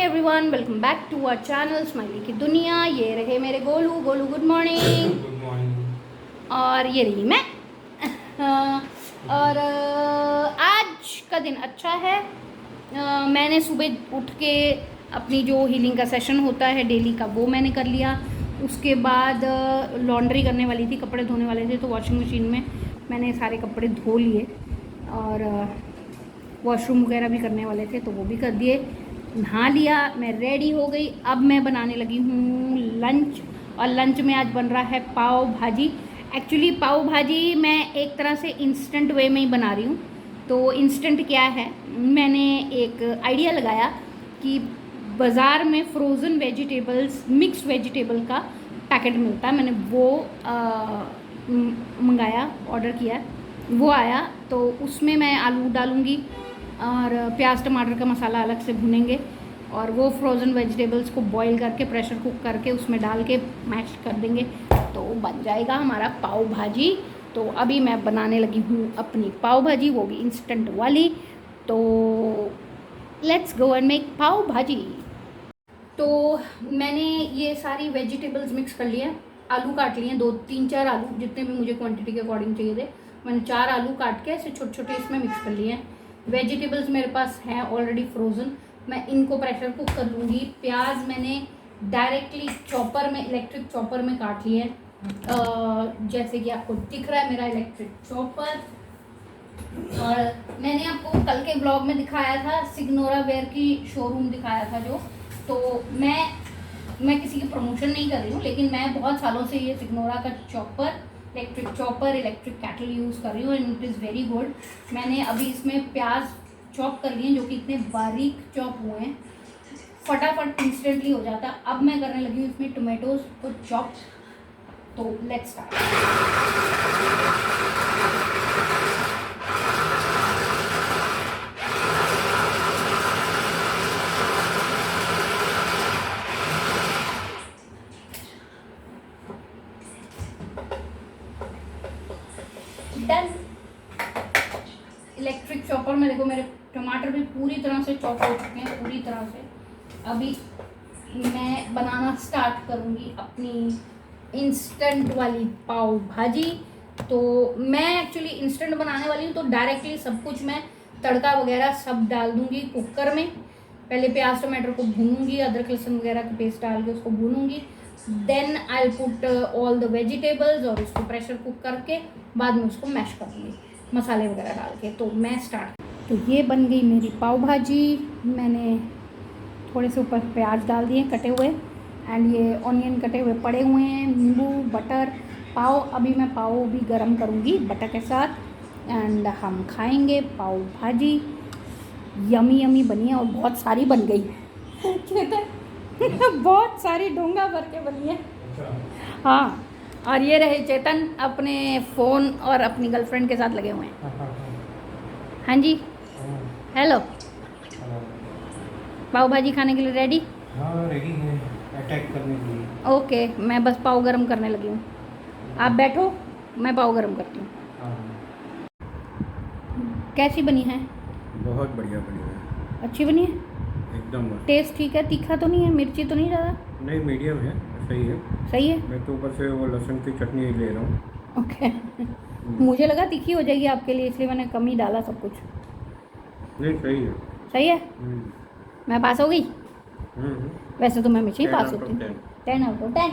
Everyone, welcome back to our channel Smiley की दुनिया। ये रहे मेरे Golu. Golu good morning. Good morning. और ये रही मैं। और आज का दिन अच्छा है। मैंने सुबह उठ के अपनी जो हीलिंग का सेशन होता है डेली का, वो मैंने कर लिया। उसके बाद लॉन्ड्री करने वाली थी, कपड़े धोने वाले थे, तो वॉशिंग मशीन में मैंने सारे कपड़े धो लिए। और वॉशरूम वगैरह भी करने वाले थे, तो वो भी कर दिए। नहा लिया, मैं रेडी हो गई। अब मैं बनाने लगी हूँ लंच। और लंच में आज बन रहा है पाव भाजी। एक्चुअली पाव भाजी मैं एक तरह से इंस्टेंट वे में ही बना रही हूँ। तो इंस्टेंट क्या है, मैंने एक आइडिया लगाया कि बाज़ार में फ्रोज़न वेजिटेबल्स, मिक्स्ड वेजिटेबल का पैकेट मिलता है। मैंने वो मंगाया, ऑर्डर किया, वो आया। तो उसमें मैं आलू डालूँगी और प्याज टमाटर का मसाला अलग से भुनेंगे, और वो फ्रोज़न वेजिटेबल्स को बॉईल करके प्रेशर कुक करके उसमें डाल के मैश कर देंगे, तो बन जाएगा हमारा पाव भाजी। तो अभी मैं बनाने लगी हूँ अपनी पाव भाजी, वो भी इंस्टेंट वाली। तो लेट्स गो एंड मेक पाव भाजी। तो मैंने ये सारी वेजिटेबल्स मिक्स कर लिए। आलू काट लिए, 2-3-4 आलू, जितने भी मुझे क्वांटिटी के अकॉर्डिंग चाहिए थे। मैंने 4 आलू काट के ऐसे छोटे छोटे इसमें मिक्स कर लिए हैं। वेजिटेबल्स मेरे पास हैं ऑलरेडी फ्रोज़न, मैं इनको प्रेशर कुक कर लूँगी। प्याज मैंने डायरेक्टली चॉपर में, इलेक्ट्रिक चॉपर में काट लिए हैं। जैसे कि आपको दिख रहा है मेरा इलेक्ट्रिक चॉपर। और मैंने आपको कल के ब्लॉग में दिखाया था, सिग्नोरा वेयर की शोरूम दिखाया था जो। तो मैं किसी की प्रमोशन नहीं कर रही हूँ, लेकिन मैं बहुत सालों से ये सिग्नोरा का chopper, electric chopper, electric cattle use कर रही हूँ, and it is very good. मैंने अभी इसमें प्याज चॉप कर लिए, जो कि इतने बारीक चॉप हुए हैं, फटाफट इंस्टेंटली हो जाता है। अब मैं करने लगी हूँ इसमें टोमेटोज को चॉप। तो let's start. Done. Electric chopper में देखो मेरे टमाटर भी पूरी तरह से चॉप हो चुके हैं, पूरी तरह से। अभी मैं बनाना स्टार्ट करूँगी अपनी इंस्टेंट वाली पाव भाजी। तो मैं एक्चुअली इंस्टेंट बनाने वाली हूँ, तो डायरेक्टली सब कुछ मैं तड़का वगैरह सब डाल दूँगी कुकर में। पहले प्याज टमाटर को भूनूंगी, अदरक लहसुन वगैरह का पेस्ट डाल के उसको भूनूंगी। Then I put all the vegetables और उसको प्रेशर कुक करके बाद में उसको मैश कर दूँगी मसाले वगैरह डाल के। तो मैं स्टार्ट। तो ये बन गई मेरी पाव भाजी। मैंने थोड़े से ऊपर प्याज डाल दिए कटे हुए, एंड ये ऑनियन कटे हुए पड़े हुए हैं, नींबू, बटर, पाव। अभी मैं पाव भी गरम करूँगी बटर के साथ, एंड हम खाएंगे पाव भाजी। यमी यमी बनी है और बहुत सारी बन गई चेतन बहुत सारी डोंगा भर के बनी है। हाँ, और ये रहे चेतन अपने फ़ोन और अपनी गर्लफ्रेंड के साथ लगे हुए हैं। हाँ जी, हेलो। पाव भाजी खाने के लिए रेडी? हाँ, रेडी है अटैक करने के लिए। ओके, मैं बस पाव गरम करने लगी हूँ, आप बैठो, मैं पाव गरम करती हूँ। हाँ, कैसी बनी है? बहुत बढ़िया बनी है। अच्छी बनी है एकदम मस्त। टेस्ट ठीक है? तीखा तो नहीं है? मिर्ची तो नहीं ज़्यादा? नहीं, मीडियम है, सही है। सही है। मैं तो ऊपर से वो लहसुन की चटनी ले रहा हूँ। ओके मुझे लगा तीखी हो जाएगी आपके लिए, इसलिए मैंने कम ही डाला सब कुछ। नहीं, सही है। सही है। मैं पास हो गई? हम्म। वैसे तो मैं हमेशा ही पास होती हूँ। 10 आउट ऑफ 10।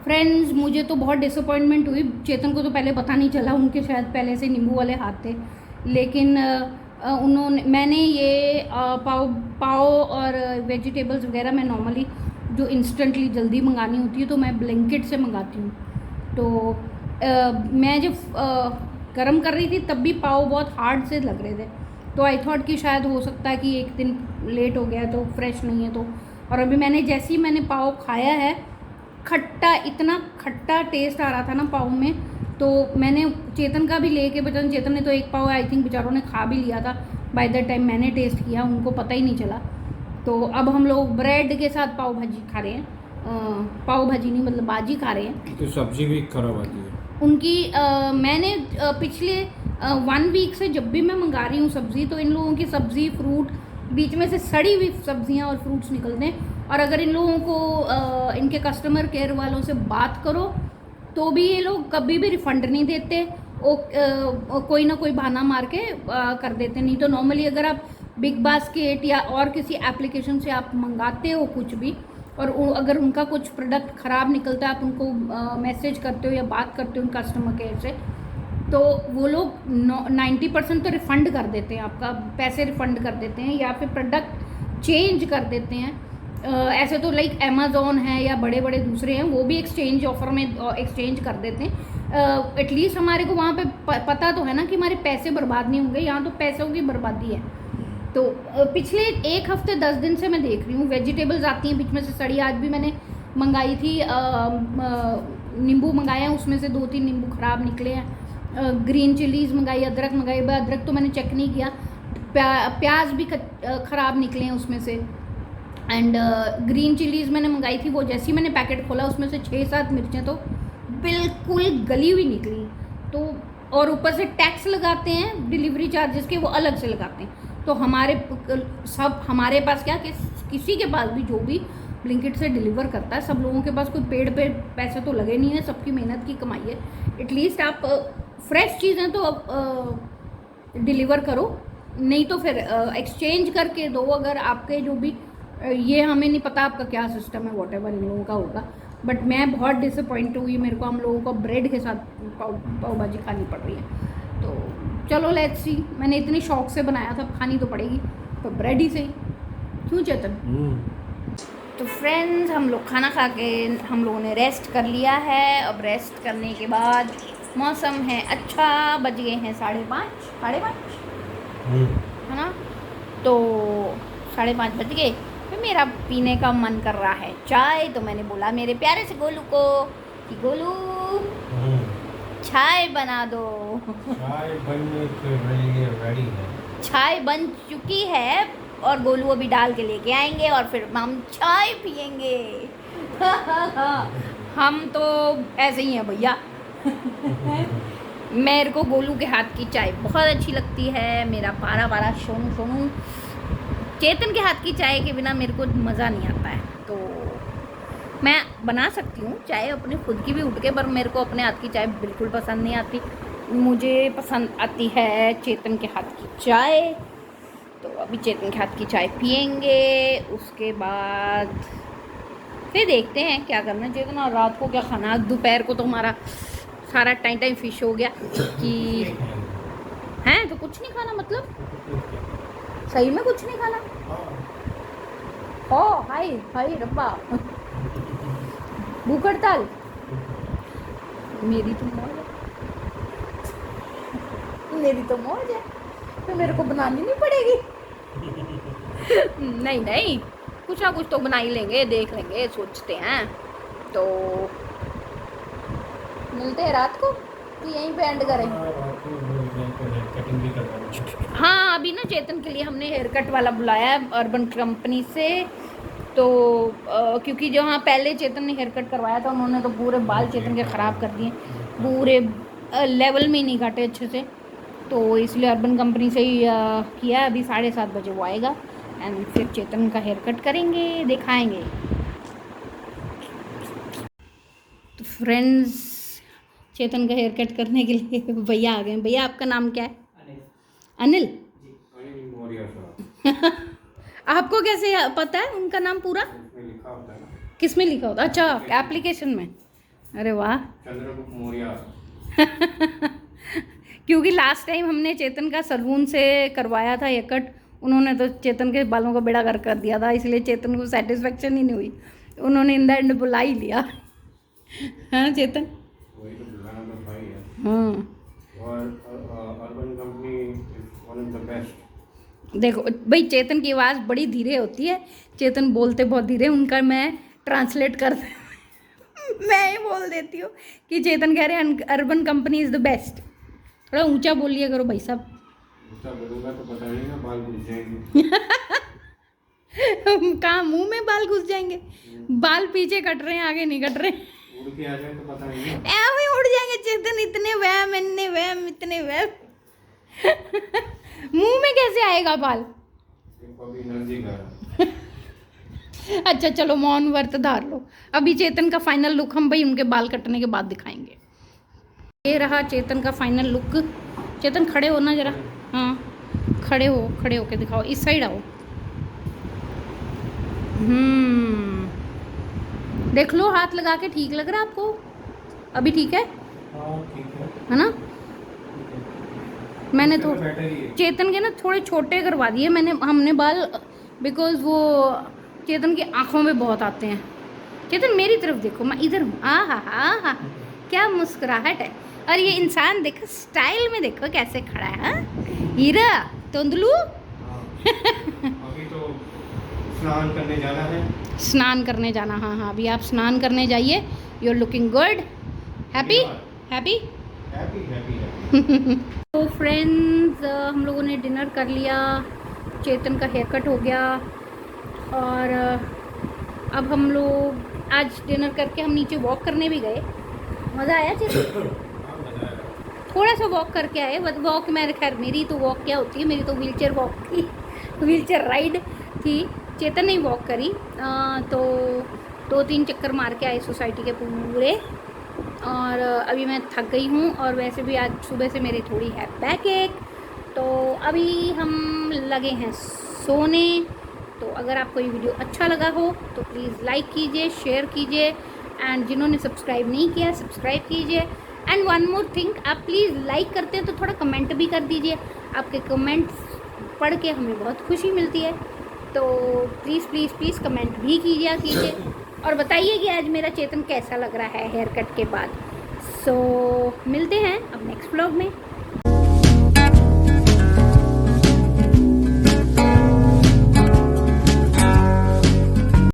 फ्रेंड्स, मुझे तो बहुत डिसअपॉइंटमेंट हुई। चेतन को तो पहले पता नहीं चला, उनके शायद पहले से नींबू वाले हाथ थे, लेकिन मैंने ये पाव और वेजिटेबल्स वगैरह मैं नॉर्मली जो इंस्टेंटली जल्दी मंगानी होती है तो मैं ब्लिंकिट से मंगाती हूँ। तो मैं जब गरम कर रही थी तब भी पाव बहुत हार्ड से लग रहे थे, तो आई थॉट कि शायद हो सकता है कि एक दिन लेट हो गया तो फ्रेश नहीं है। तो और अभी जैसे ही मैंने पाव खाया है, खट्टा, इतना खट्टा टेस्ट आ रहा था ना पाव में। तो मैंने चेतन का भी लेके, बचन चेतन ने तो एक पाव आई थिंक बेचारों ने खा भी लिया था बाय द टाइम मैंने टेस्ट किया, उनको पता ही नहीं चला। तो अब हम लोग ब्रेड के साथ पाव भाजी खा रहे हैं। पाव भाजी नहीं, मतलब भाजी खा रहे हैं। तो सब्जी भी खराब आती है उनकी। मैंने पिछले 1 वीक से जब भी मैं मंगा रही हूँ सब्ज़ी, तो इन लोगों की सब्ज़ी, फ्रूट बीच में से सड़ी हुई सब्जियां और फ्रूट्स निकलते हैं। और अगर इन लोगों को इनके कस्टमर केयर वालों से बात करो तो भी ये लोग कभी भी रिफंड नहीं देते। कोई ना कोई बहाना मार के कर देते। नहीं तो नॉर्मली अगर आप बिग बास्केट या और किसी एप्लीकेशन से आप मंगाते हो कुछ भी, और अगर उनका कुछ प्रोडक्ट ख़राब निकलता है, आप उनको मैसेज करते हो या बात करते हो उन कस्टमर केयर से, तो वो लोग 90% तो रिफ़ंड कर देते हैं, आपका पैसे रिफ़ंड कर देते हैं या फिर प्रोडक्ट चेंज कर देते हैं। ऐसे तो लाइक अमेज़ॉन है या बड़े बड़े दूसरे हैं, वो भी एक्सचेंज ऑफ़र में एक्सचेंज कर देते हैं। एटलीस्ट हमारे को वहाँ पे पता तो है ना कि हमारे पैसे बर्बाद नहीं होंगे। यहाँ तो पैसों की बर्बादी है। तो पिछले 1 हफ्ते 10 दिन से मैं देख रही हूँ वेजिटेबल्स आती हैं बीच में से सड़ी। आज भी मैंने मंगाई थी, नींबू मंगाए हैं, उसमें से 2-3 नींबू ख़राब निकले हैं। ग्रीन चिलीज़ मंगाई, अदरक मंगाई, अदरक तो मैंने चेक नहीं किया। प्याज भी ख़राब निकले हैं उसमें से। एंड ग्रीन चिलीज़ मैंने मंगाई थी, वो जैसे ही मैंने पैकेट खोला उसमें से 6-7 मिर्चें तो बिल्कुल गली हुई निकली। तो और ऊपर से टैक्स लगाते हैं डिलीवरी चार्जेस के, वो अलग से लगाते हैं। तो हमारे पास क्या किसी के पास भी जो भी ब्लिंकिट से डिलीवर करता है, सब लोगों के पास कोई पेड़ पे पैसे तो लगे नहीं है, सबकी मेहनत की कमाई है। एटलीस्ट आप फ्रेश चीज़ें तो डिलीवर करो, नहीं तो फिर एक्सचेंज करके दो। अगर आपके जो भी ये हमें नहीं पता आपका क्या सिस्टम है, वॉटेवर इन लोगों का होगा। बट मैं बहुत डिसअपॉइंट हुई, मेरे को हम लोगों को ब्रेड के साथ पाव भाजी खानी पड़ रही है। तो चलो लेट्स सी, मैंने इतनी शौक से बनाया था, खानी तो पड़ेगी, तो ब्रेड ही सही, क्यों चेतन? तो फ्रेंड्स, हम लोग खाना खा के हम लोगों ने रेस्ट कर लिया है। अब रेस्ट करने के बाद मौसम है अच्छा, बज गए हैं 5:30 है ना। तो 5:30 बज गए, फिर मेरा पीने का मन कर रहा है चाय। तो मैंने बोला मेरे प्यारे से गोलू को कि गोलू चाय बना दो। चाय बनने के लिए रेडी है। चाय बन चुकी है और गोलू अभी डाल के लेके आएंगे और फिर हम चाय पियेंगे। हम तो ऐसे ही हैं भैया। मेरे को गोलू के हाथ की चाय बहुत अच्छी लगती है। मेरा पारा सोनू चेतन के हाथ की चाय के बिना मेरे को मज़ा नहीं आता है। तो मैं बना सकती हूँ चाय अपने खुद की भी उठ के, पर मेरे को अपने हाथ की चाय बिल्कुल पसंद नहीं आती। मुझे पसंद आती है चेतन के हाथ की चाय। तो अभी चेतन के हाथ की चाय पियेंगे, उसके बाद फिर देखते हैं क्या करना है चेतन। और रात को क्या खाना, दोपहर को तो हमारा सारा टाइम फिश हो गया कि हैं, तो कुछ नहीं खाना, मतलब सही में कुछ नहीं खाना। ओ हाय रब्बा, भूख हड़ताल। मेरी तो मौज है, तो मेरे को बनानी नहीं पड़ेगी। नहीं, कुछ ना कुछ तो बना ही लेंगे, देख लेंगे, सोचते हैं। तो मिलते हैं रात को कि यहीं पे एंड करें? हाँ, अभी ना चेतन के लिए हमने हेयर कट वाला बुलाया है अर्बन कंपनी से। तो क्योंकि जो हाँ पहले चेतन ने हेयर कट करवाया था, उन्होंने तो पूरे बाल चेतन के ख़राब कर दिए, पूरे लेवल में ही नहीं काटे अच्छे से। तो इसलिए अर्बन कंपनी से ही किया। अभी 7:30 बजे वो आएगा एंड फिर चेतन का हेयर कट करेंगे, दिखाएंगे। तो फ्रेंड्स, चेतन का हेयर कट करने के लिए भैया आ गए। भैया आपका नाम क्या है? अनिल। अनिल मौर्य साहब। आपको कैसे पता है उनका नाम पूरा? लिखा होता है ना। किस में लिखा होता है? अच्छा, एप्लीकेशन में। अरे वाह। चंद्रगुप्त मौर्य। क्योंकि लास्ट टाइम हमने चेतन का सलून से करवाया था हेयर कट, उन्होंने तो चेतन के बालों का बेड़ा गर्क कर दिया था, इसलिए चेतन को सेटिस्फेक्शन ही नहीं हुई। उन्होंने इन द एंड बुला ही लिया। हाँ चेतन, वही तो बुलाना तो भाई है। हाँ। और urban company is one of the best. देखो भाई, चेतन की आवाज़ बड़ी धीरे होती है, चेतन बोलते बहुत धीरे। उनका मैं ट्रांसलेट कर मैं ही बोल देती हूँ कि चेतन कह रहे हैं urban company is the best. थोड़ा ऊंचा बोलिए करो भाई साहब। ऊंचा बोलूँगा तो पता नहीं ना, बाल घुस जाएंगे। कहाँ मुंह में बाल घुस जाएंगे? बाल पीछे कट रहे हैं, आगे नहीं कट रहे। उड़ के आ जाए तो पता नहीं ना। ऐसे उड़ जाएंगे चेतन, इतने वहम, इतने वहम। मुंह में कैसे आएगा बाल? देखो अभी नजदीक आ रहा। अच्छा चलो मौन व्रत धार लो। अभी चेतन का फाइनल लुक हम भाई उनके बाल कटने के बाद दिखाएंगे। ये रहा चेतन का फाइनल लुक। चेतन खड़े हो ना जरा, हाँ खड़े होके दिखाओ, इस साइड आओ। देख लो हाथ लगा के, ठीक लग रहा है आपको? अभी ठीक है? हाँ ठीक है ना? मैंने तो बेटर ही है। चेतन के ना थोड़े छोटे करवा दिए हमने बाल, बिकॉज वो चेतन की आंखों में बहुत आते हैं। चेतन मेरी तरफ देखो, मैं इधर हूँ। हा क्या मुस्कुराहट है। और ये इंसान देखो स्टाइल में, देखो कैसे खड़ा है। हाँ? हीरा तोंदलू। हाँ। अभी तो स्नान करने जाना है। स्नान करने जाना, हाँ अभी आप स्नान करने जाइए। You are looking good. Happy happy. तो फ्रेंड्स हम लोगों ने डिनर कर लिया, चेतन का हेयर कट हो गया, और अब हम लोग आज डिनर करके हम नीचे वॉक करने भी गए। मज़ा आया चेतन? थोड़ा सा वॉक करके आए। वॉक में खैर मेरी तो वॉक क्या होती है, मेरी तो व्हीलचेयर वॉक थी, व्हीलचेयर राइड थी। चेतन ने वॉक करी। तो 2-3 चक्कर मार के आए सोसाइटी के पूरे। और अभी मैं थक गई हूँ, और वैसे भी आज सुबह से मेरी थोड़ी है बैक एक। तो अभी हम लगे हैं सोने। तो अगर आपको ये वीडियो अच्छा लगा हो तो प्लीज़ लाइक कीजिए, शेयर कीजिए, एंड जिन्होंने सब्सक्राइब नहीं किया सब्सक्राइब कीजिए। एंड वन मोर थिंग, आप प्लीज़ लाइक करते हैं तो थोड़ा कमेंट भी कर दीजिए। आपके कमेंट्स पढ़ के हमें बहुत खुशी मिलती है। तो प्लीज़ कमेंट भी कीजिए और बताइए कि आज मेरा चेतन कैसा लग रहा है हेयर कट के बाद। सो मिलते हैं अब नेक्स्ट व्लॉग में।